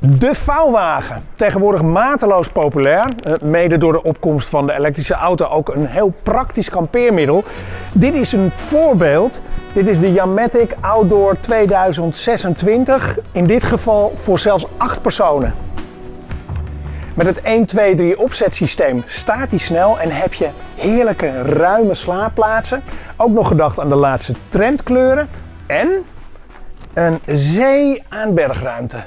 De vouwwagen, tegenwoordig mateloos populair, mede door de opkomst van de elektrische auto ook een heel praktisch kampeermiddel. Dit is een voorbeeld, dit is de Yanmatic Outdoor 2026, in dit geval voor zelfs 8 personen. Met het 1, 2, 3 opzetsysteem staat hij snel en heb je heerlijke ruime slaapplaatsen. Ook nog gedacht aan de laatste trendkleuren en een zee aan bergruimte.